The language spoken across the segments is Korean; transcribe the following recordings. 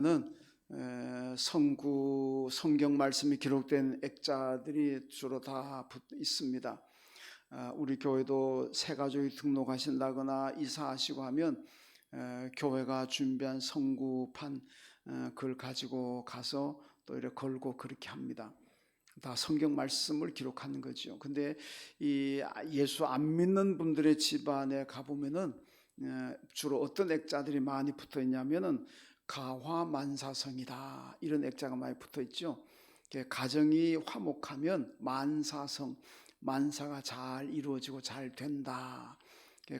는 성경 말씀이 기록된 액자들이 주로 다 있습니다. 우리 교회도 새 가족이 등록하신다거나 이사하시고 하면 교회가 준비한 성구판 그걸 가지고 가서 또 이렇게 걸고 그렇게 합니다. 다 성경 말씀을 기록하는 거죠. 근데 이 예수 안 믿는 분들의 집안에 가보면은 주로 어떤 액자들이 많이 붙어 있냐면은 가화만사성이다 이런 액자가 많이 붙어 있죠. 가정이 화목하면 만사성, 만사가 잘 이루어지고 잘 된다.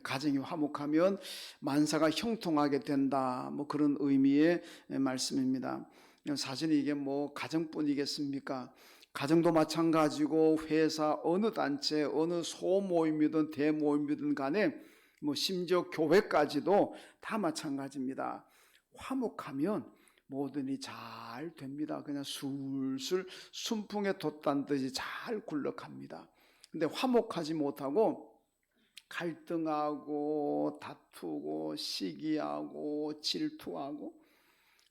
가정이 화목하면 만사가 형통하게 된다. 뭐 그런 의미의 말씀입니다. 사실 이게 뭐 가정뿐이겠습니까? 가정도 마찬가지고 회사 어느 단체 어느 소모임이든 대모임이든 간에 뭐 심지어 교회까지도 다 마찬가지입니다. 화목하면 모든 일이 잘 됩니다. 그냥 술술 순풍에 돛단 듯이 잘 굴러갑니다. 근데 화목하지 못하고 갈등하고 다투고 시기하고 질투하고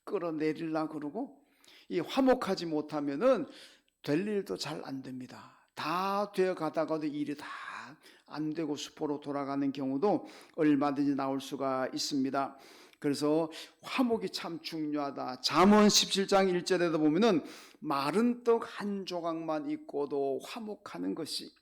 끌어내리려고 그러고 이 화목하지 못하면은 될 일도 잘 안 됩니다. 다 되어 가다가도 일이 다 안 되고 수포로 돌아가는 경우도 얼마든지 나올 수가 있습니다. 그래서 화목이 참 중요하다. 잠언 17장 1절에도 보면은 마른 떡 한 조각만 있고도 화목하는 것이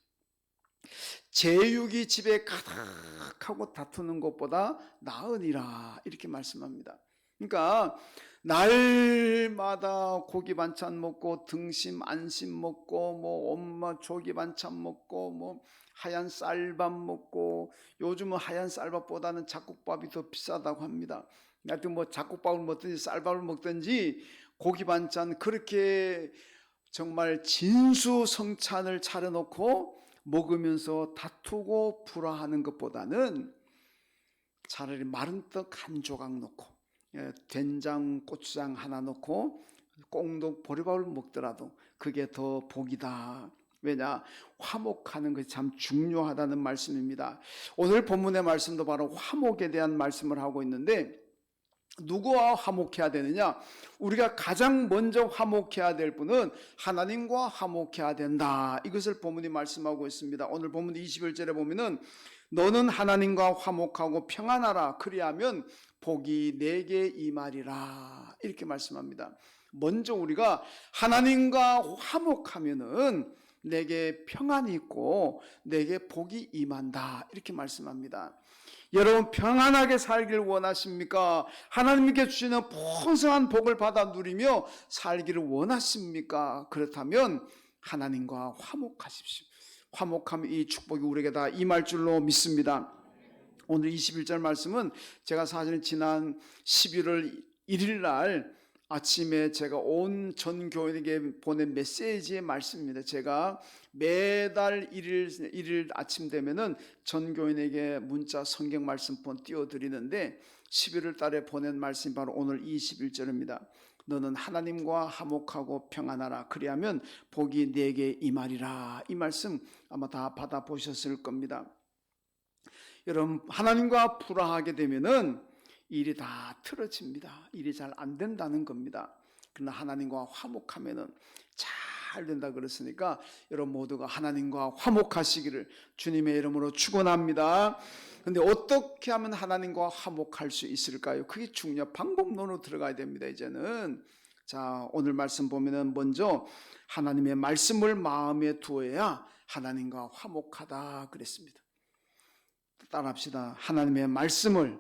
제육이 집에 가득하고 다투는 것보다 나으니라 이렇게 말씀합니다. 그러니까 날마다 고기 반찬 먹고 등심 안심 먹고 뭐 엄마 조기 반찬 먹고 뭐 하얀 쌀밥 먹고 요즘은 하얀 쌀밥보다는 잡곡밥이 더 비싸다고 합니다. 하여튼 뭐 잡곡밥을 먹든지 쌀밥을 먹든지 고기 반찬 그렇게 정말 진수성찬을 차려놓고 먹으면서 다투고 불화하는 것보다는 차라리 마른 떡 한 조각 넣고 된장 고추장 하나 넣고 꽁독 보리밥을 먹더라도 그게 더 복이다. 왜냐? 화목하는 것이 참 중요하다는 말씀입니다. 오늘 본문의 말씀도 바로 화목에 대한 말씀을 하고 있는데 누구와 화목해야 되느냐? 우리가 가장 먼저 화목해야 될 분은 하나님과 화목해야 된다. 이것을 본문이 말씀하고 있습니다. 오늘 본문 21절에 보면은 너는 하나님과 화목하고 평안하라. 그리하면 복이 내게 임하리라. 이렇게 말씀합니다. 먼저 우리가 하나님과 화목하면은 내게 평안이 있고 내게 복이 임한다. 이렇게 말씀합니다. 여러분 평안하게 살기를 원하십니까? 하나님께 주시는 풍성한 복을 받아 누리며 살기를 원하십니까? 그렇다면 하나님과 화목하십시오. 화목하면 이 축복이 우리에게 다 임할 줄로 믿습니다. 오늘 21절 말씀은 제가 사실 지난 11월 1일 날 아침에 제가 온 전 교인에게 보낸 메시지의 말씀입니다. 제가 매달 1일 아침 되면은 전 교인에게 문자 성경 말씀폰 띄워드리는데 11월 달에 보낸 말씀이 바로 오늘 21절입니다. 너는 하나님과 화목하고 평안하라. 그리하면 복이 내게 임하리라. 이 말씀 아마 다 받아보셨을 겁니다. 여러분 하나님과 불화하게 되면은 일이 다 틀어집니다. 일이 잘 안 된다는 겁니다. 그러나 하나님과 화목하면은 잘 된다 그랬으니까 여러분 모두가 하나님과 화목하시기를 주님의 이름으로 축원합니다. 근데 어떻게 하면 하나님과 화목할 수 있을까요? 그게 중요한 방법론으로 들어가야 됩니다. 이제는 자 오늘 말씀 보면은 먼저 하나님의 말씀을 마음에 두어야 하나님과 화목하다 그랬습니다. 따라합시다. 하나님의 말씀을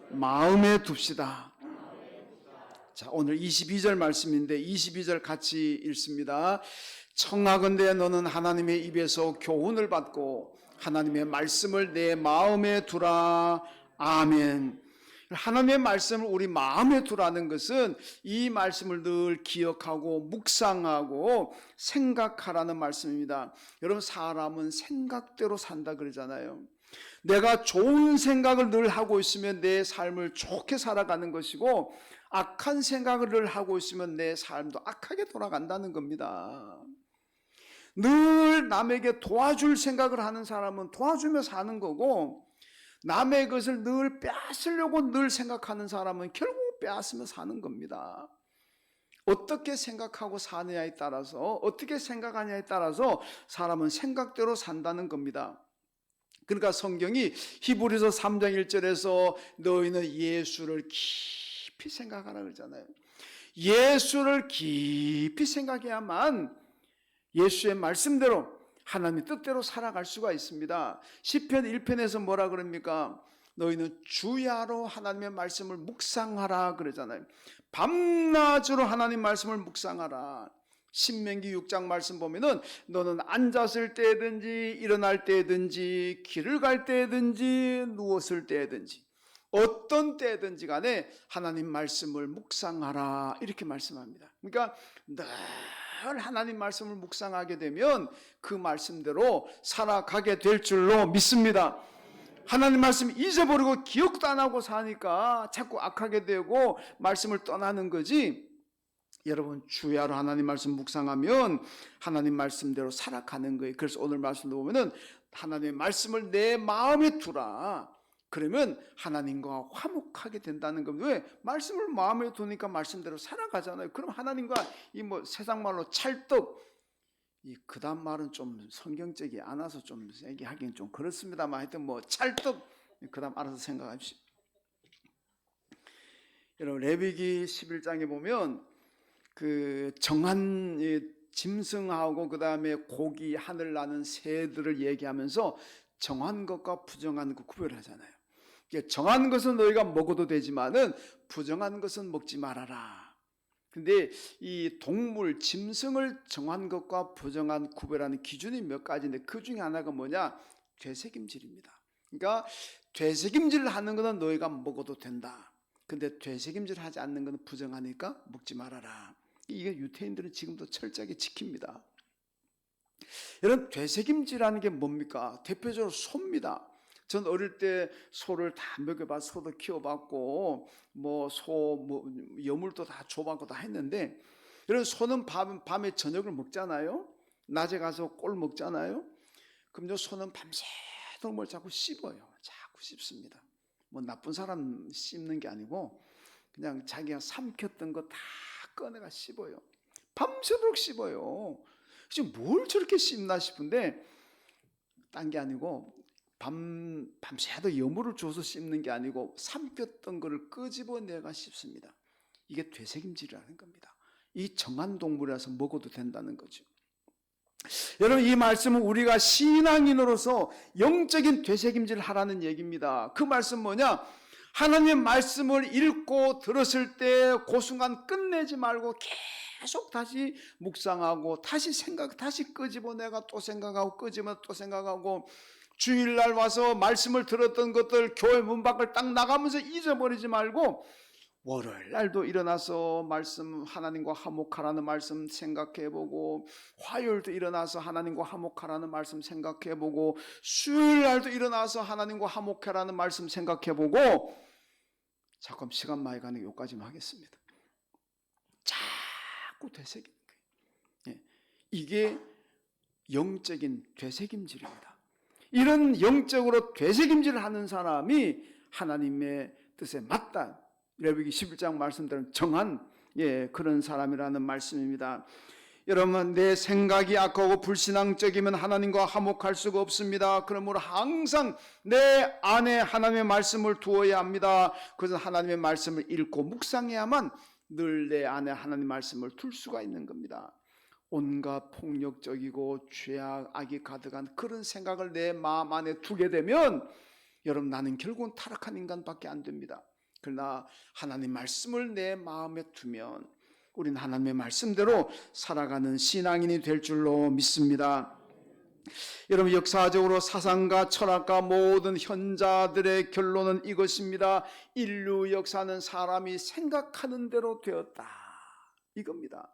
마음에 둡시다. 자, 오늘 22절 말씀인데 22절 같이 읽습니다. 청하건대 너는 하나님의 입에서 교훈을 받고 하나님의 말씀을 내 마음에 두라. 아멘. 하나님의 말씀을 우리 마음에 두라는 것은 이 말씀을 늘 기억하고 묵상하고 생각하라는 말씀입니다. 여러분 사람은 생각대로 산다 그러잖아요. 내가 좋은 생각을 늘 하고 있으면 내 삶을 좋게 살아가는 것이고 악한 생각을 늘 하고 있으면 내 삶도 악하게 돌아간다는 겁니다. 늘 남에게 도와줄 생각을 하는 사람은 도와주며 사는 거고 남의 것을 늘 뺏으려고 늘 생각하는 사람은 결국 빼앗으며 사는 겁니다. 어떻게 생각하고 사느냐에 따라서, 어떻게 생각하냐에 따라서 사람은 생각대로 산다는 겁니다. 그러니까 성경이 히브리서 3장 1절에서 너희는 예수를 깊이 생각하라 그러잖아요. 예수를 깊이 생각해야만 예수의 말씀대로 하나님의 뜻대로 살아갈 수가 있습니다. 시편 1편에서 뭐라 그럽니까? 너희는 주야로 하나님의 말씀을 묵상하라 그러잖아요. 밤낮으로 하나님 말씀을 묵상하라. 신명기 6장 말씀 보면은 너는 앉았을 때든지 일어날 때든지 길을 갈 때든지 누웠을 때든지 어떤 때든지 간에 하나님 말씀을 묵상하라 이렇게 말씀합니다. 그러니까 늘 하나님 말씀을 묵상하게 되면 그 말씀대로 살아가게 될 줄로 믿습니다. 하나님 말씀 잊어버리고 기억도 안 하고 사니까 자꾸 악하게 되고 말씀을 떠나는 거지. 여러분 주야로 하나님 말씀 묵상하면 하나님 말씀대로 살아가는 거예요. 그래서 오늘 말씀도 보면은 하나님의 말씀을 내 마음에 두라. 그러면 하나님과 화목하게 된다는 겁니다. 왜? 말씀을 마음에 두니까 말씀대로 살아가잖아요. 그럼 하나님과 이 뭐 세상 말로 찰떡, 이 그다음 말은 좀 성경적이 않아서 좀 세게 하긴 좀 그렇습니다만 하여튼 뭐 찰떡 그다음 알아서 생각합시다. 여러분 레위기 11장에 보면 그 정한 짐승하고 그 다음에 고기 하늘 나는 새들을 얘기하면서 정한 것과 부정한 것 구별하잖아요. 정한 것은 너희가 먹어도 되지만은 부정한 것은 먹지 말아라. 근데 이 동물 짐승을 정한 것과 부정한 구별하는 기준이 몇 가지인데 그 중에 하나가 뭐냐? 되새김질입니다. 그러니까 되새김질을 하는 것은 너희가 먹어도 된다. 근데 되새김질 하지 않는 것은 부정하니까 먹지 말아라. 이게 유태인들은 지금도 철저하게 지킵니다. 여러분 되새김질하는 게 뭡니까? 대표적으로 소입니다. 전 어릴 때 소를 다 먹여봐, 소도 키워봤고 뭐 소 뭐 여물도 다 줘봤고 다 했는데 여러분 소는 밤에 저녁을 먹잖아요. 낮에 가서 꼴 먹잖아요. 그럼 소는 밤새도록 뭘 자꾸 씹어요. 자꾸 씹습니다. 뭐 나쁜 사람 씹는 게 아니고 그냥 자기가 삼켰던 거 다 꺼내가 씹어요. 밤새도록 씹어요. 지금 뭘 저렇게 씹나 싶은데 딴 게 아니고 밤새도 여물을 줘서 씹는 게 아니고 삼켰던 거를 끄집어내가 씹습니다. 이게 되새김질이라는 겁니다. 이 정한 동물이라서 먹어도 된다는 거죠. 여러분 이 말씀은 우리가 신앙인으로서 영적인 되새김질을 하라는 얘기입니다. 그 말씀 뭐냐? 하나님의 말씀을 읽고 들었을 때 그 순간 끝내지 말고 계속 다시 묵상하고 다시 다시 끄집어내가 또 생각하고 끄집어 또 생각하고 주일날 와서 말씀을 들었던 것들 교회 문 밖을 딱 나가면서 잊어버리지 말고 월요일날도 일어나서 말씀 하나님과 화목하라는 말씀 생각해보고 화요일도 일어나서 하나님과 화목하라는 말씀 생각해보고 수요일날도 일어나서 하나님과 화목하라는 말씀 생각해보고 잠깐 시간 많이 가는 게 여기까지만 하겠습니다. 자꾸 되새기는 거예요. 이게 영적인 되새김질입니다. 이런 영적으로 되새김질을 하는 사람이 하나님의 뜻에 맞다. 레위기 11장 말씀대로 정한 그런 사람이라는 말씀입니다. 여러분 내 생각이 악하고 불신앙적이면 하나님과 화목할 수가 없습니다. 그러므로 항상 내 안에 하나님의 말씀을 두어야 합니다. 그래서 하나님의 말씀을 읽고 묵상해야만 늘 내 안에 하나님의 말씀을 둘 수가 있는 겁니다. 온갖 폭력적이고 죄악, 악이 가득한 그런 생각을 내 마음 안에 두게 되면 여러분 나는 결국은 타락한 인간밖에 안 됩니다. 그러나 하나님 말씀을 내 마음에 두면 우리는 하나님의 말씀대로 살아가는 신앙인이 될 줄로 믿습니다. 여러분 역사적으로 사상가, 철학가 모든 현자들의 결론은 이것입니다. 인류 역사는 사람이 생각하는 대로 되었다. 이겁니다.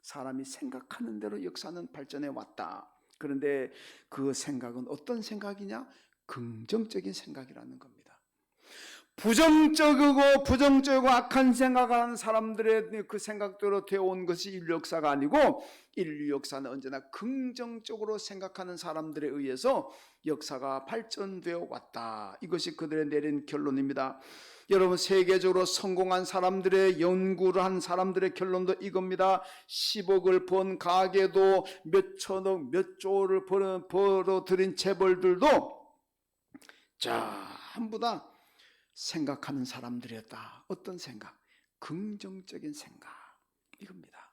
사람이 생각하는 대로 역사는 발전해 왔다. 그런데 그 생각은 어떤 생각이냐? 긍정적인 생각이라는 겁니다. 부정적이고 악한 생각하는 사람들의 그 생각대로 되어온 것이 인류 역사가 아니고 인류 역사는 언제나 긍정적으로 생각하는 사람들에 의해서 역사가 발전되어 왔다. 이것이 그들의 내린 결론입니다. 여러분, 세계적으로 성공한 사람들의, 연구를 한 사람들의 결론도 이겁니다. 10억을 번 가게도, 몇 천억, 몇 조를 벌어들인 재벌들도 전부 다 생각하는 사람들이었다. 어떤 생각? 긍정적인 생각, 이겁니다.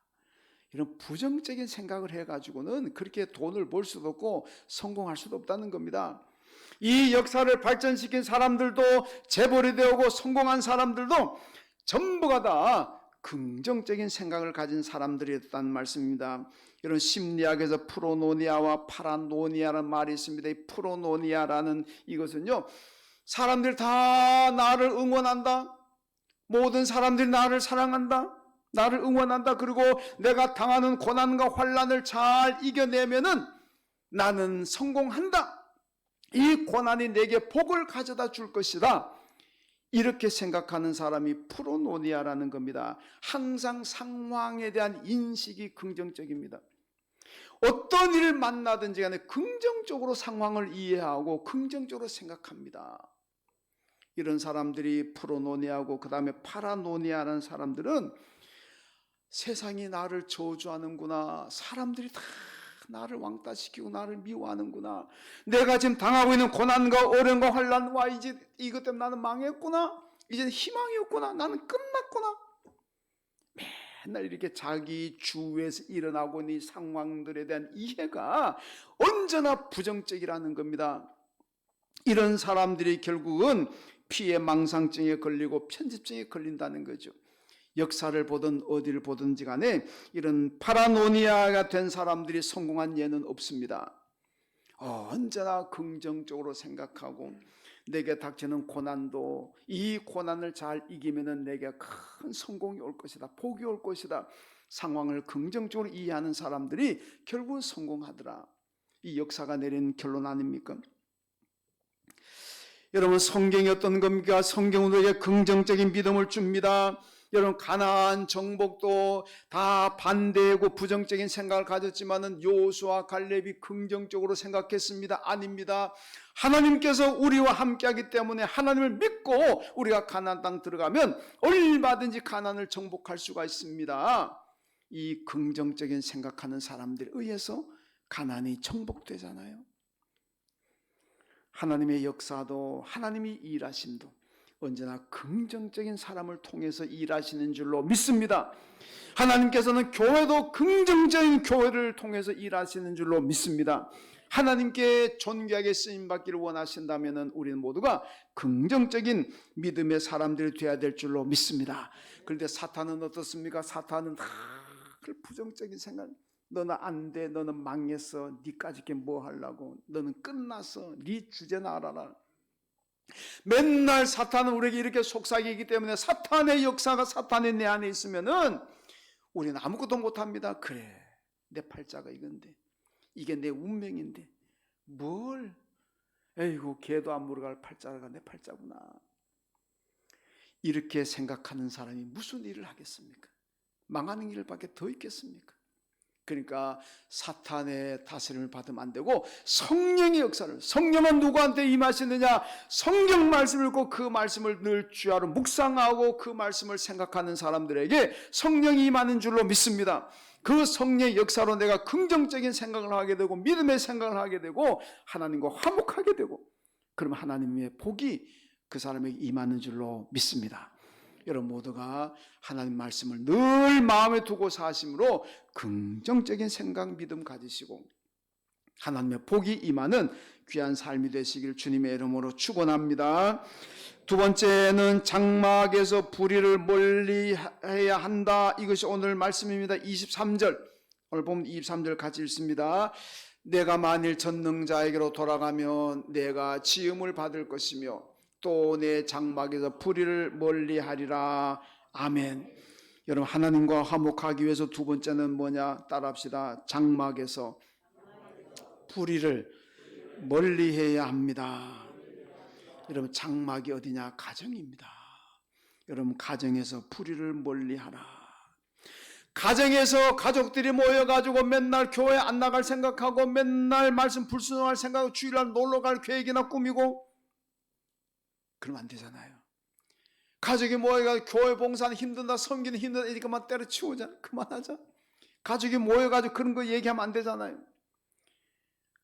이런 부정적인 생각을 해가지고는 그렇게 돈을 벌 수도 없고 성공할 수도 없다는 겁니다. 이 역사를 발전시킨 사람들도, 재벌이 되고 성공한 사람들도 전부가 다 긍정적인 생각을 가진 사람들이었다는 말씀입니다. 이런 심리학에서 프로노니아와 파라노니아라는 말이 있습니다. 이 프로노니아라는 이것은요, 사람들이 다 나를 응원한다, 모든 사람들이 나를 사랑한다, 나를 응원한다, 그리고 내가 당하는 고난과 환난을 잘 이겨내면은 나는 성공한다, 이 고난이 내게 복을 가져다 줄 것이다, 이렇게 생각하는 사람이 프로노니아라는 겁니다. 항상 상황에 대한 인식이 긍정적입니다. 어떤 일을 만나든지 간에 긍정적으로 상황을 이해하고 긍정적으로 생각합니다. 이런 사람들이 프로노니아고, 그 다음에 파라노니아라는 사람들은 세상이 나를 저주하는구나, 사람들이 다 나를 왕따시키고 나를 미워하는구나, 내가 지금 당하고 있는 고난과 어려움과 환난과 이제 이것 때문에 나는 망했구나, 이제는 희망이 없구나, 나는 끝났구나, 맨날 이렇게 자기 주위에서 일어나고 있는 이 상황들에 대한 이해가 언제나 부정적이라는 겁니다. 이런 사람들이 결국은 피해망상증에 걸리고 편집증에 걸린다는 거죠. 역사를 보든 어디를 보든지 간에 이런 파라노니아가 된 사람들이 성공한 예는 없습니다. 언제나 긍정적으로 생각하고, 내게 닥치는 고난도 이 고난을 잘 이기면 내게 큰 성공이 올 것이다, 복이 올 것이다, 상황을 긍정적으로 이해하는 사람들이 결국은 성공하더라. 이 역사가 내린 결론 아닙니까? 여러분, 성경이 어떤 겁니까? 성경은 우리에게 긍정적인 믿음을 줍니다. 여러분, 가나안 정복도 다 반대고 부정적인 생각을 가졌지만은 요수아 갈렙이 긍정적으로 생각했습니다? 아닙니다. 하나님께서 우리와 함께하기 때문에 하나님을 믿고 우리가 가나안 땅 들어가면 얼마든지 가나안을 정복할 수가 있습니다. 이 긍정적인 생각하는 사람들에 의해서 가나안이 정복되잖아요. 하나님의 역사도, 하나님이 일하심도 언제나 긍정적인 사람을 통해서 일하시는 줄로 믿습니다. 하나님께서는 교회도 긍정적인 교회를 통해서 일하시는 줄로 믿습니다. 하나님께 존귀하게 쓰임받기를 원하신다면 우리는 모두가 긍정적인 믿음의 사람들이 되어야 될 줄로 믿습니다. 그런데 사탄은 어떻습니까? 사탄은 다 부정적인 생각, 너는 안 돼, 너는 망했어, 니까지 뭐 하려고, 너는 끝났어, 니 주제나 알아라. 맨날 사탄은 우리에게 이렇게 속삭이기 때문에 사탄의 역사가, 사탄의 내 안에 있으면은 우리는 아무것도 못합니다. 그래, 내 팔자가 이건데, 이게 내 운명인데 뭘, 에이구, 걔도 안 물어갈 팔자가 내 팔자구나, 이렇게 생각하는 사람이 무슨 일을 하겠습니까? 망하는 일밖에 더 있겠습니까? 그러니까 사탄의 다스림을 받으면 안 되고 성령의 역사를, 성령은 누구한테 임하시느냐? 성경 말씀을 읽고 그 말씀을 늘 주야로 묵상하고 그 말씀을 생각하는 사람들에게 성령이 임하는 줄로 믿습니다. 그 성령의 역사로 내가 긍정적인 생각을 하게 되고 믿음의 생각을 하게 되고 하나님과 화목하게 되고, 그러면 하나님의 복이 그 사람에게 임하는 줄로 믿습니다. 여러분 모두가 하나님 말씀을 늘 마음에 두고 사심으로 긍정적인 생각, 믿음 가지시고 하나님의 복이 임하는 귀한 삶이 되시길 주님의 이름으로 축원합니다. 두 번째는 장막에서 불의를 멀리해야 한다. 이것이 오늘 말씀입니다. 23절, 오늘 보면 23절 같이 읽습니다. 내가 만일 전능자에게로 돌아가면 내가 지음을 받을 것이며 또 내 장막에서 불의를 멀리하리라. 아멘. 여러분, 하나님과 화목하기 위해서 두 번째는 뭐냐? 따라합시다. 장막에서 불의를 멀리해야 합니다. 여러분, 장막이 어디냐? 가정입니다. 여러분, 가정에서 불의를 멀리하라. 가정에서 가족들이 모여가지고 맨날 교회 안 나갈 생각하고 맨날 말씀 불순종할 생각하고 주일날 놀러갈 계획이나 꾸미고 그러면 안 되잖아요. 가족이 모여가지고 교회 봉사는 힘든다, 섬기는 힘들다, 이렇게만 때려치우자. 그만하자. 가족이 모여가지고 그런 거 얘기하면 안 되잖아요.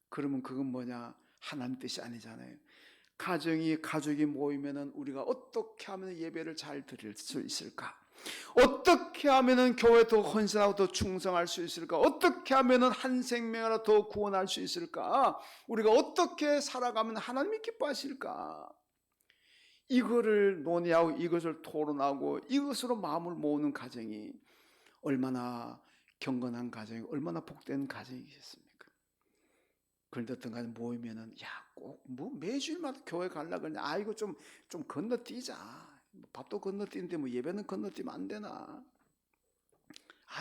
그러면 그건 뭐냐? 하나님 뜻이 아니잖아요. 가족이 모이면은 우리가 어떻게 하면 예배를 잘 드릴 수 있을까? 어떻게 하면은 교회 더 헌신하고 더 충성할 수 있을까? 어떻게 하면은 한 생명을 더 구원할 수 있을까? 우리가 어떻게 살아가면 하나님이 기뻐하실까? 이거를 논의하고 이것을 토론하고 이것으로 마음을 모으는 가정이 얼마나 경건한 가정이, 얼마나 복된 가정이겠습니까? 그런데 어떤 가정 모이면은 꼭 뭐 매주일마다 교회 가려고 그러냐? 이거 좀 건너뛰자. 밥도 건너뛰는데 뭐 예배는 건너뛰면 안 되나?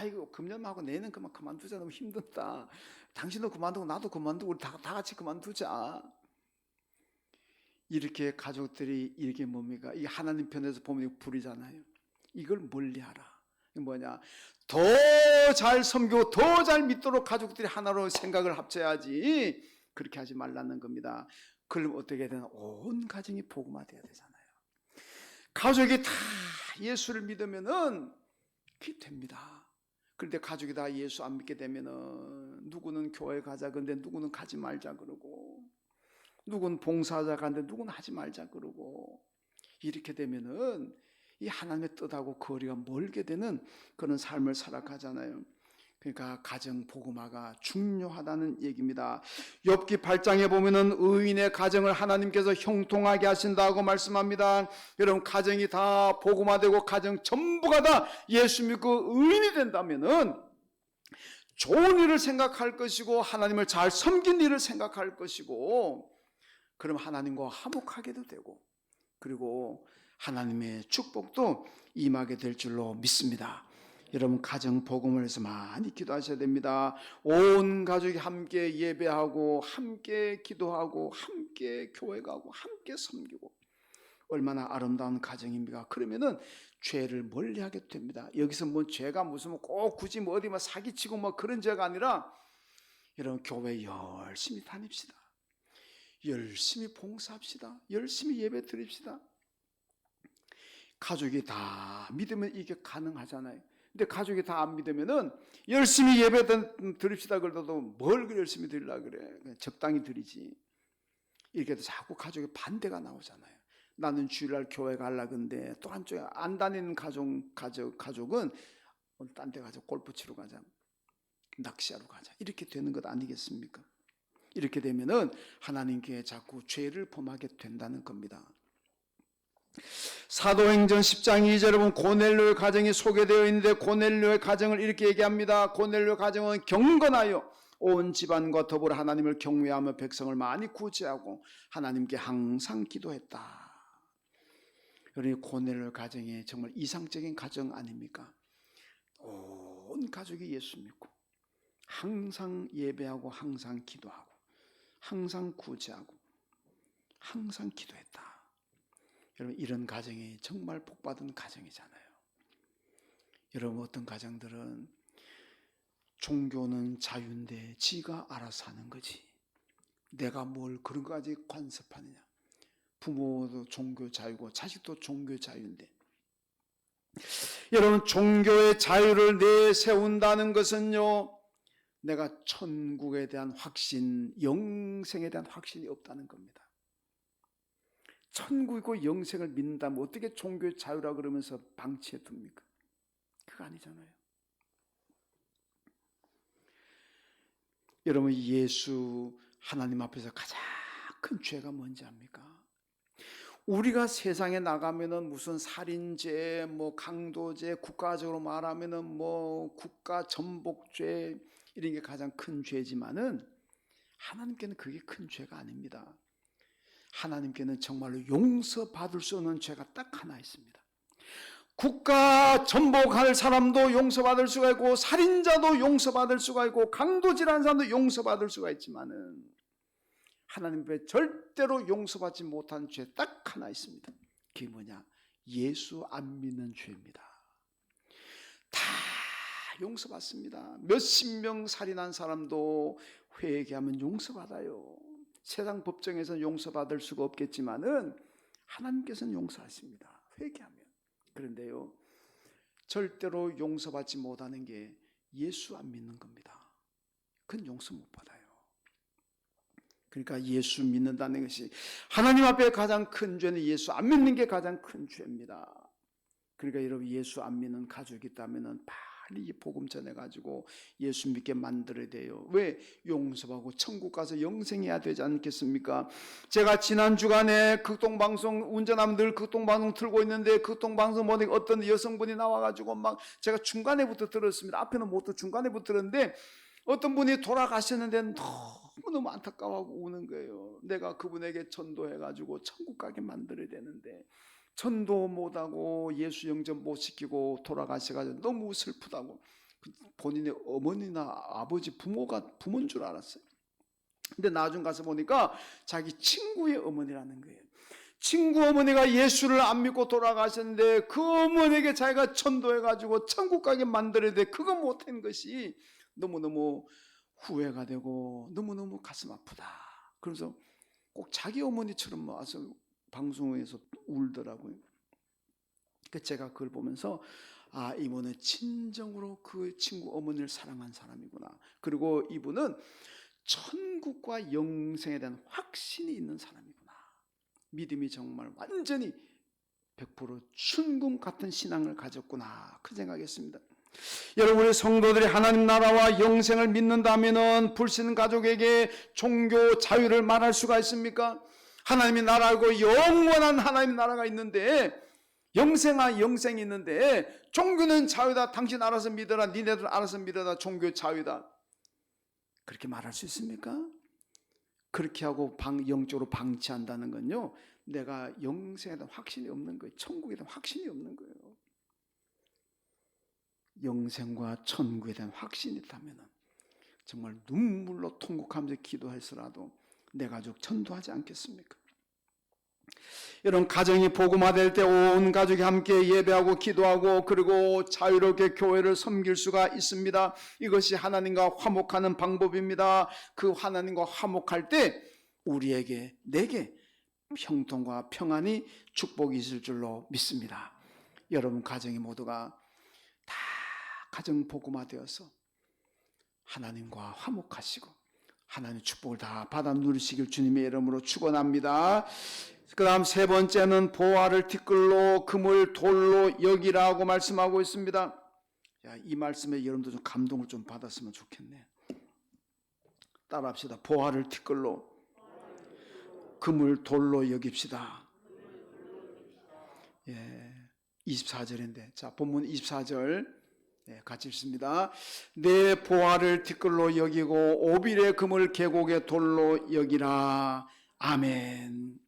이거 금년하고 내년 그만두자. 너무 힘들다. 당신도 그만두고 나도 그만두고 우리 다 같이 그만두자. 이렇게 가족들이 이렇게 뭡니까? 이 하나님 편에서 보면 불이잖아요. 이걸 멀리하라. 뭐냐? 더 잘 섬기고 더 잘 믿도록 가족들이 하나로 생각을 합쳐야지. 그렇게 하지 말라는 겁니다. 그럼 어떻게 되나? 온 가정이 복음화돼야 되잖아요. 가족이 다 예수를 믿으면은 그게 됩니다. 그런데 가족이 다 예수 안 믿게 되면은 누구는 교회 가자 근데 누구는 가지 말자 그러고, 누구는 봉사하자 가는데 누구는 하지 말자 그러고, 이렇게 되면은 이 하나님의 뜻하고 거리가 멀게 되는 그런 삶을 살아가잖아요. 그러니까 가정 복음화가 중요하다는 얘기입니다. 욥기 8장에 보면은 의인의 가정을 하나님께서 형통하게 하신다고 말씀합니다. 여러분, 가정이 다 복음화되고 가정 전부가 다 예수 믿고 의인이 된다면은 좋은 일을 생각할 것이고 하나님을 잘 섬긴 일을 생각할 것이고, 그럼 하나님과 화목하게도 되고, 그리고 하나님의 축복도 임하게 될 줄로 믿습니다. 여러분, 가정 복음을 해서 많이 기도하셔야 됩니다. 온 가족이 함께 예배하고 함께 기도하고 함께 교회 가고 함께 섬기고, 얼마나 아름다운 가정입니까? 그러면은 죄를 멀리하게 됩니다. 여기서 뭐 죄가 무슨 꼭 굳이 뭐 어디 뭐 사기치고 뭐 그런 죄가 아니라, 여러분, 교회 열심히 다닙시다. 열심히 봉사합시다. 열심히 예배 드립시다. 가족이 다 믿으면 이게 가능하잖아요. 근데 가족이 다 안 믿으면은 열심히 예배 드립시다 그래도 뭘 열심히 드리려고 그래? 그냥 적당히 드리지. 이렇게 해도 자꾸 가족의 반대가 나오잖아요. 나는 주일날 교회 가려고 근데 또 한쪽에 안 다니는 가족은 딴 데 가자, 골프 치러 가자, 낚시하러 가자, 이렇게 되는 것 아니겠습니까? 이렇게 되면은 하나님께 자꾸 죄를 범하게 된다는 겁니다. 사도행전 10장 2절에 보면 고넬료의 가정이 소개되어 있는데, 고넬료의 가정을 이렇게 얘기합니다. 고넬료 가정은 경건하여 온 집안과 더불어 하나님을 경외하며 백성을 많이 구제하고 하나님께 항상 기도했다. 여러분, 고넬료 가정이 정말 이상적인 가정 아닙니까? 온 가족이 예수 믿고 항상 예배하고 항상 기도하고 항상 구제하고 항상 기도했다. 여러분, 이런 가정이 정말 복받은 가정이잖아요. 여러분, 어떤 가정들은 종교는 자유인데 지가 알아서 하는 거지, 내가 뭘 그런 거까지 간섭하느냐. 부모도 종교 자유고 자식도 종교 자유인데, 여러분, 종교의 자유를 내세운다는 것은요, 내가 천국에 대한 확신, 영생에 대한 확신이 없다는 겁니다. 천국이고 영생을 믿는다면 어떻게 종교의 자유라 그러면서 방치해 둡니까? 그거 아니잖아요. 여러분, 예수 하나님 앞에서 가장 큰 죄가 뭔지 압니까? 우리가 세상에 나가면은 무슨 살인죄, 뭐 강도죄, 국가적으로 말하면은 뭐 국가 전복죄, 이런 게 가장 큰 죄지만은 하나님께는 그게 큰 죄가 아닙니다. 하나님께는 정말로 용서받을 수 없는 죄가 딱 하나 있습니다. 국가 전복할 사람도 용서받을 수가 있고, 살인자도 용서받을 수가 있고, 강도질하는 사람도 용서받을 수가 있지만은 하나님 앞에 절대로 용서받지 못한 죄 딱 하나 있습니다. 그게 뭐냐? 예수 안 믿는 죄입니다. 다 용서받습니다. 몇십 명 살인한 사람도 회개하면 용서받아요. 세상 법정에서는 용서받을 수가 없겠지만은 하나님께서는 용서하십니다. 회개하면. 그런데요, 절대로 용서받지 못하는 게 예수 안 믿는 겁니다. 그건 용서 못 받아요. 그러니까 예수 믿는다는 것이, 하나님 앞에 가장 큰 죄는 예수 안 믿는 게 가장 큰 죄입니다. 그러니까 여러분, 예수 안 믿는 가족이 있다면 빨리 복음 전해가지고 예수 믿게 만들어야 돼요. 왜? 용서하고 천국 가서 영생해야 되지 않겠습니까? 제가 지난 주간에 극동방송 운전하면 늘 극동방송 틀고 있는데, 극동방송 보니 어떤 여성분이 나와가지고 막, 제가 중간에부터 들었습니다. 앞에는 못 듣고 중간에부터 들었는데, 어떤 분이 돌아가셨는데 너무너무 안타까워하고 우는 거예요. 내가 그분에게 전도해가지고 천국 가게 만들어야 되는데 전도 못하고 예수 영접 못 시키고 돌아가셔가지고 너무 슬프다고. 본인의 어머니나 아버지, 부모인 줄 알았어요. 근데 나중 가서 보니까 자기 친구의 어머니라는 거예요. 친구 어머니가 예수를 안 믿고 돌아가셨는데 그 어머니에게 자기가 전도해가지고 천국 가게 만들어야 돼. 그거 못한 것이 너무너무 후회가 되고 너무너무 가슴 아프다. 그래서 꼭 자기 어머니처럼 와서 방송에서 울더라고요. 제가 그걸 보면서, 아, 이분은 진정으로 그 친구 어머니를 사랑한 사람이구나. 그리고 이분은 천국과 영생에 대한 확신이 있는 사람이구나. 믿음이 정말 완전히 100% 순금 같은 신앙을 가졌구나. 그 생각했습니다. 여러분, 우리 성도들이 하나님 나라와 영생을 믿는다면 불신 가족에게 종교 자유를 말할 수가 있습니까? 하나님의 나라고 영원한 하나님의 나라가 있는데, 영생이 있는데 종교는 자유다. 당신 알아서 믿어라. 니네들 알아서 믿어라. 종교 자유다. 그렇게 말할 수 있습니까? 그렇게 하고 영적으로 방치한다는 건요, 내가 영생에 대한 확신이 없는 거예요. 천국에 대한 확신이 없는 거예요. 영생과 천국에 대한 확신이 있다면 정말 눈물로 통곡하면서 기도해서라도 내 가족 전도하지 않겠습니까? 이런 가정이 복음화될 때 온 가족이 함께 예배하고 기도하고 그리고 자유롭게 교회를 섬길 수가 있습니다. 이것이 하나님과 화목하는 방법입니다. 그 하나님과 화목할 때 우리에게, 내게 형통과 평안이 축복이 있을 줄로 믿습니다. 여러분 가정이 모두가 다 가정 복음화되어서 하나님과 화목하시고 하나님의 축복을 다 받아 누리시길 주님의 이름으로 축원합니다. 그 다음 세 번째는 보화를 티끌로 금을 돌로 여기라고 말씀하고 있습니다. 이 말씀에 여러분도 좀 감동을 좀 받았으면 좋겠네요. 따라합시다. 보화를 티끌로 금을 돌로 여깁시다. 24절인데, 자, 본문 24절 같이 읽습니다. 내 보화를 티끌로 여기고 오빌의 금을 계곡의 돌로 여기라. 아멘.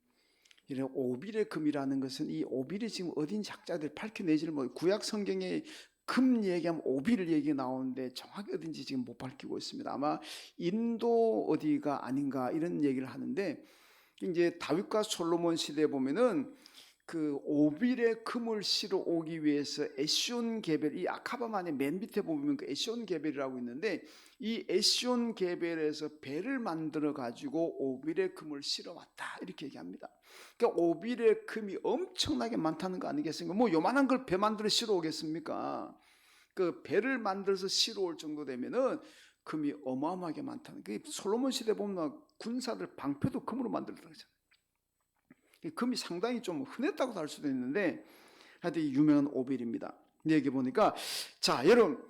이런 오빌의 금이라는 것은, 이 오빌이 지금 어딘지 학자들이 밝혀내지를 못해요. 구약 성경에 금 얘기하면 오빌 얘기 나오는데 정확히 어딘지 지금 못 밝히고 있습니다. 아마 인도 어디가 아닌가 이런 얘기를 하는데, 이제 다윗과 솔로몬 시대에 보면은 그 오빌의 금을 실어 오기 위해서 에시온 게벨, 이 아카바만의 맨 밑에 보면 그 에시온 게벨이라고 있는데, 이 에시온 게벨에서 배를 만들어 가지고 오빌의 금을 실어 왔다 이렇게 얘기합니다. 그러니까 오빌의 금이 엄청나게 많다는 거 아니겠습니까? 뭐 요만한 걸 배 만들어 실어 오겠습니까? 그 배를 만들어서 실어 올 정도 되면은 금이 어마어마하게 많다는. 그 솔로몬 시대 보면 군사들 방패도 금으로 만들더라고요. 금이 상당히 좀 흔했다고 할 수도 있는데, 하여튼 유명한 오빌입니다. 여기 보니까, 자, 여러분,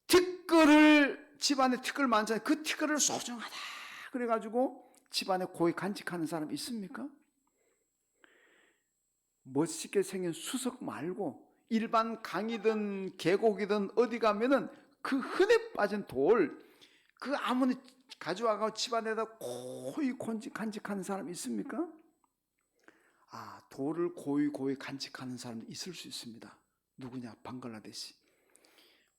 티끌을, 집안에 티끌 많잖아요. 그 티끌을 소중하다 그래가지고 집안에 고이 간직하는 사람 있습니까? 멋있게 생긴 수석 말고 일반 강이든 계곡이든 어디 가면은 그 흔해 빠진 돌, 그 아무리 가져와서 집안에다 고이 간직하는 사람 있습니까? 아, 돌을 고이 간직하는 사람도 있을 수 있습니다. 누구냐? 방글라데시.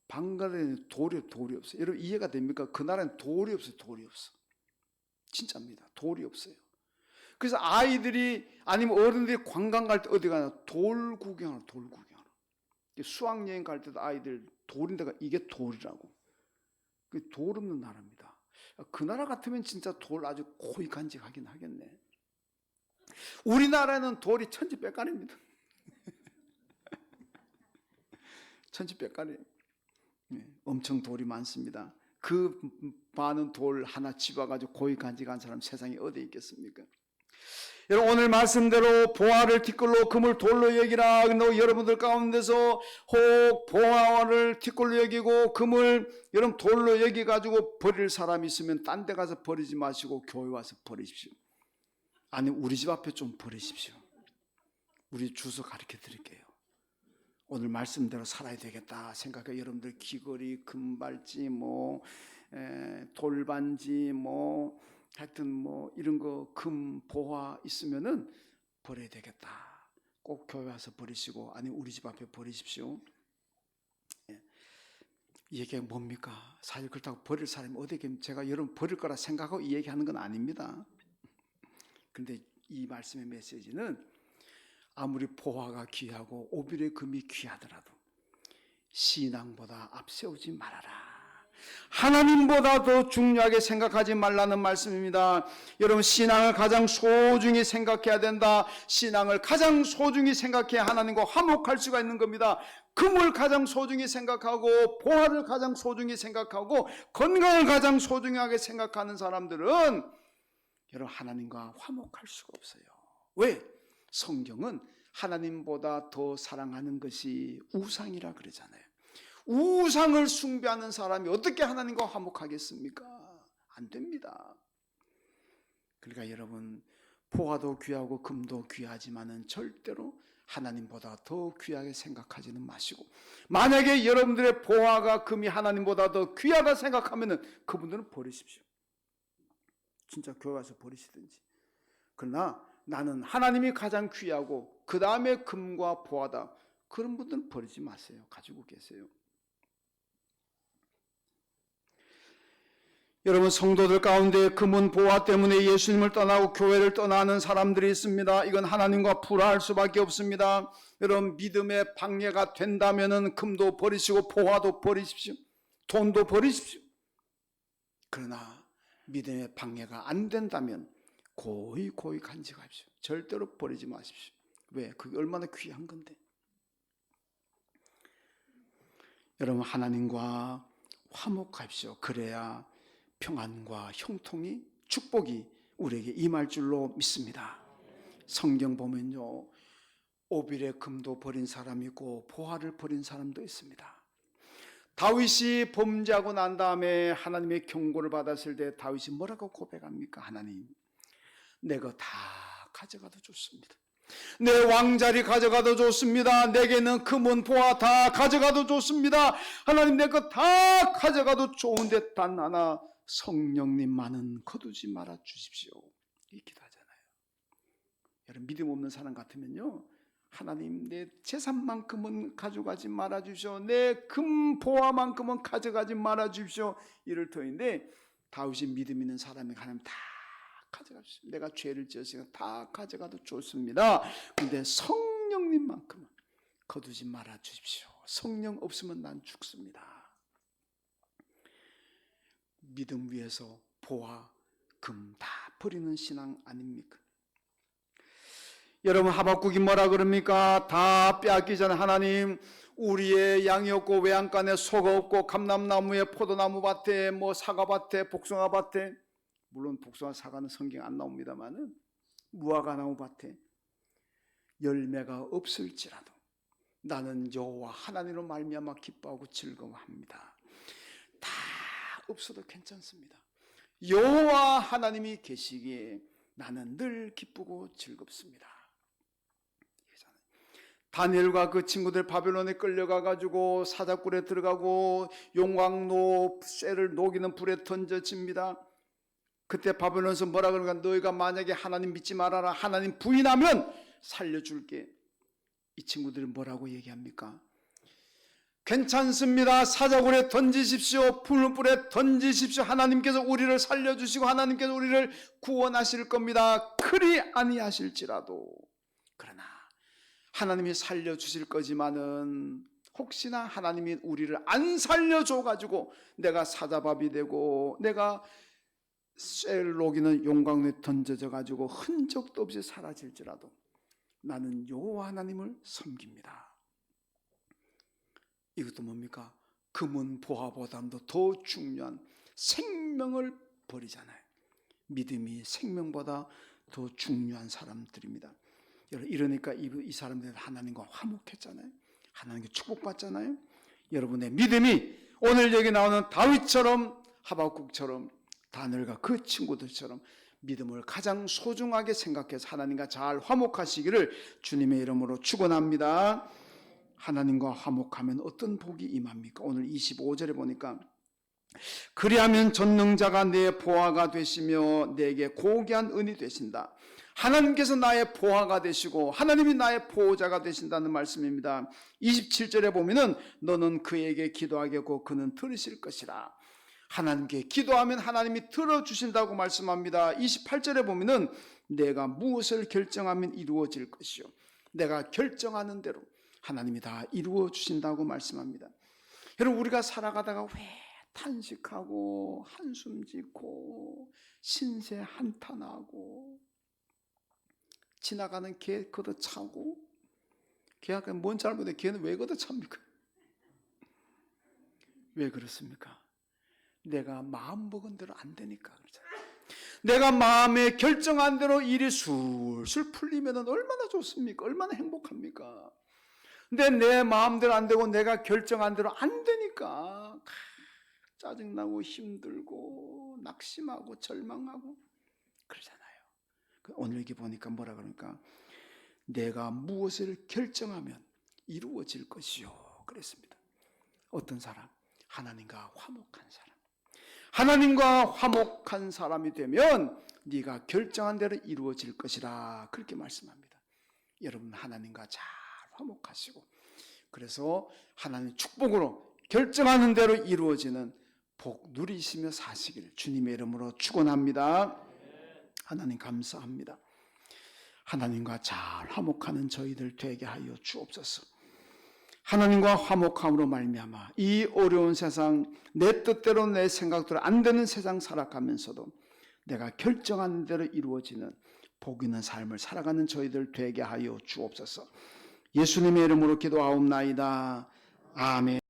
방글라데시는 돌이 없어요. 여러분 이해가 됩니까? 그 나라는 돌이 없어요. 돌이 없어. 진짜입니다. 돌이 없어요. 그래서 아이들이 아니면 어른들이 관광 갈 때 어디 가나 돌 구경하러. 수학여행 갈 때도 아이들 돌인데가 이게 돌이라고. 그 돌 없는 나라입니다. 그 나라 같으면 진짜 돌 아주 고이 간직하긴 하겠네. 우리나라는 돌이 천지백간입니다. 천지백갈이에요. 엄청 돌이 많습니다. 그 많은 돌 하나 집어가지고 고이 간직한 사람 세상에 어디 있겠습니까? 여러분, 오늘 말씀대로 보화를 티끌로 금을 돌로 여기라. 여러분들 가운데서 혹 보화를 티끌로 여기고 금을 여러분 돌로 여기가지고 버릴 사람이 있으면 딴 데 가서 버리지 마시고 교회 와서 버리십시오. 아니, 우리 집 앞에 좀 버리십시오. 우리 주소 가르쳐 드릴게요. 오늘 말씀대로 살아야 되겠다 생각해. 여러분들 귀걸이, 금발찌, 돌반지, 하여튼 이런 거 금, 보화 있으면은 버려야 되겠다. 꼭 교회 와서 버리시고, 아니 우리 집 앞에 버리십시오. 이 얘기가 뭡니까? 사실 그렇다고 버릴 사람이 어디 계면 제가 여러분 버릴 거라 생각하고 이 얘기하는 건 아닙니다. 근데 이 말씀의 메시지는 아무리 보화가 귀하고 오빌의 금이 귀하더라도 신앙보다 앞세우지 말아라. 하나님보다 더 중요하게 생각하지 말라는 말씀입니다. 여러분, 신앙을 가장 소중히 생각해야 된다. 신앙을 가장 소중히 생각해야 하나님과 화목할 수가 있는 겁니다. 금을 가장 소중히 생각하고 보화를 가장 소중히 생각하고 건강을 가장 소중하게 생각하는 사람들은 여러분 하나님과 화목할 수가 없어요. 왜? 성경은 하나님보다 더 사랑하는 것이 우상이라 그러잖아요. 우상을 숭배하는 사람이 어떻게 하나님과 화목하겠습니까? 안 됩니다. 그러니까 여러분, 보화도 귀하고 금도 귀하지만은 절대로 하나님보다 더 귀하게 생각하지는 마시고, 만약에 여러분들의 보화가 금이 하나님보다 더 귀하다 생각하면은 그분들은 버리십시오. 진짜 교회 가서 버리시든지. 그러나 나는 하나님이 가장 귀하고 그 다음에 금과 보화다, 그런 분들은 버리지 마세요. 가지고 계세요. 여러분, 성도들 가운데 금은 보화 때문에 예수님을 떠나고 교회를 떠나는 사람들이 있습니다. 이건 하나님과 불화할 수밖에 없습니다. 여러분, 믿음의 방해가 된다면 금도 버리시고 보화도 버리십시오. 돈도 버리십시오. 그러나 믿음의 방해가 안 된다면 고이 간직하십시오. 절대로 버리지 마십시오. 왜? 그게 얼마나 귀한 건데. 여러분, 하나님과 화목하십시오. 그래야 평안과 형통이, 축복이 우리에게 임할 줄로 믿습니다. 성경 보면요, 오빌의 금도 버린 사람이 있고 보화를 버린 사람도 있습니다. 다윗이 범죄하고 난 다음에 하나님의 경고를 받았을 때 다윗이 뭐라고 고백합니까? 하나님, 내 거 다 가져가도 좋습니다. 내 왕자리 가져가도 좋습니다. 내게는 금은 보화 다 가져가도 좋습니다. 하나님, 내 거 다 가져가도 좋은데 단 하나, 성령님만은 거두지 말아 주십시오. 이 기도하잖아요. 여러분, 믿음 없는 사람 같으면요, 하나님, 내 재산만큼은 가져가지 말아 주십시오. 내 금 보화만큼은 가져가지 말아 주십시오. 이럴 터인데, 다윗이 믿음 있는 사람이 하나님 다 가져가십시오. 내가 죄를 지었으니까 다 가져가도 좋습니다. 그런데 성령님만큼은 거두지 말아 주십시오. 성령 없으면 난 죽습니다. 믿음 위에서 보화, 금 다 버리는 신앙 아닙니까? 여러분, 하박국이 뭐라 그럽니까? 다 빼앗기 전에 하나님, 우리의 양이 없고 외양간에 소가 없고 감람나무에 포도나무 밭에 사과밭에 복숭아밭에, 물론 복숭아 사과는 성경 안 나옵니다만은 무화과나무 밭에 열매가 없을지라도 나는 여호와 하나님으로 말미암아 기뻐하고 즐거워합니다. 다 없어도 괜찮습니다. 여호와 하나님이 계시기에 나는 늘 기쁘고 즐겁습니다. 다니엘과 그 친구들 바벨론에 끌려가가지고 사자굴에 들어가고 용광로 쇠를 녹이는 불에 던져집니다. 그때 바벨론에서 뭐라 그러는가? 너희가 만약에 하나님 믿지 말아라, 하나님 부인하면 살려줄게. 이 친구들이 뭐라고 얘기합니까? 괜찮습니다. 사자굴에 던지십시오. 불에 던지십시오. 하나님께서 우리를 살려주시고 하나님께서 우리를 구원하실 겁니다. 그리 아니하실지라도. 그러나 하나님이 살려주실 거지만은 혹시나 하나님이 우리를 안 살려줘가지고 내가 사자밥이 되고 내가 쇠를 녹이는 용광로에 던져져 가지고 흔적도 없이 사라질지라도 나는 여호와 하나님을 섬깁니다. 이것도 뭡니까? 금은 보화보다도 더 중요한 생명을 버리잖아요. 믿음이 생명보다 더 중요한 사람들입니다. 여러분, 이러니까 이 사람들은 하나님과 화목했잖아요. 하나님께 축복받잖아요. 여러분의 믿음이 오늘 여기 나오는 다윗처럼, 하박국처럼, 다니엘과 그 친구들처럼 믿음을 가장 소중하게 생각해서 하나님과 잘 화목하시기를 주님의 이름으로 축원합니다. 하나님과 화목하면 어떤 복이 임합니까? 오늘 25절에 보니까 그리하면 전능자가 내 보화가 되시며 내게 고귀한 은이 되신다. 하나님께서 나의 보화가 되시고 하나님이 나의 보호자가 되신다는 말씀입니다. 27절에 보면은 너는 그에게 기도하겠고 그는 들으실 것이라. 하나님께 기도하면 하나님이 들어주신다고 말씀합니다. 28절에 보면은 내가 무엇을 결정하면 이루어질 것이요 내가 결정하는 대로 하나님이 다 이루어 주신다고 말씀합니다. 여러분, 우리가 살아가다가 왜 탄식하고 한숨 짓고 신세 한탄하고 지나가는 개 걷어차고, 개가 뭔 잘못해? 개는 왜 걷어찹니까? 왜 그렇습니까? 내가 마음 먹은 대로 안 되니까 그렇잖아요. 내가 마음에 결정한 대로 일이 술술 풀리면 얼마나 좋습니까? 얼마나 행복합니까? 근데 내 마음대로 안 되고 내가 결정한 대로 안 되니까 짜증나고 힘들고 낙심하고 절망하고 그러잖아요. 오늘 여기 보니까 뭐라 그러니까 내가 무엇을 결정하면 이루어질 것이요 그랬습니다. 어떤 사람? 하나님과 화목한 사람. 하나님과 화목한 사람이 되면 네가 결정한 대로 이루어질 것이라 그렇게 말씀합니다. 여러분, 하나님과 잘 화목하시고 그래서 하나님의 축복으로 결정하는 대로 이루어지는 복 누리시며 사시기를 주님의 이름으로 축원합니다. 하나님 감사합니다. 하나님과 잘 화목하는 저희들 되게 하여 주옵소서. 하나님과 화목함으로 말미암아 이 어려운 세상, 내 뜻대로 내 생각대로 안 되는 세상 살아가면서도 내가 결정한 대로 이루어지는 복 있는 삶을 살아가는 저희들 되게 하여 주옵소서. 예수님의 이름으로 기도하옵나이다. 아멘.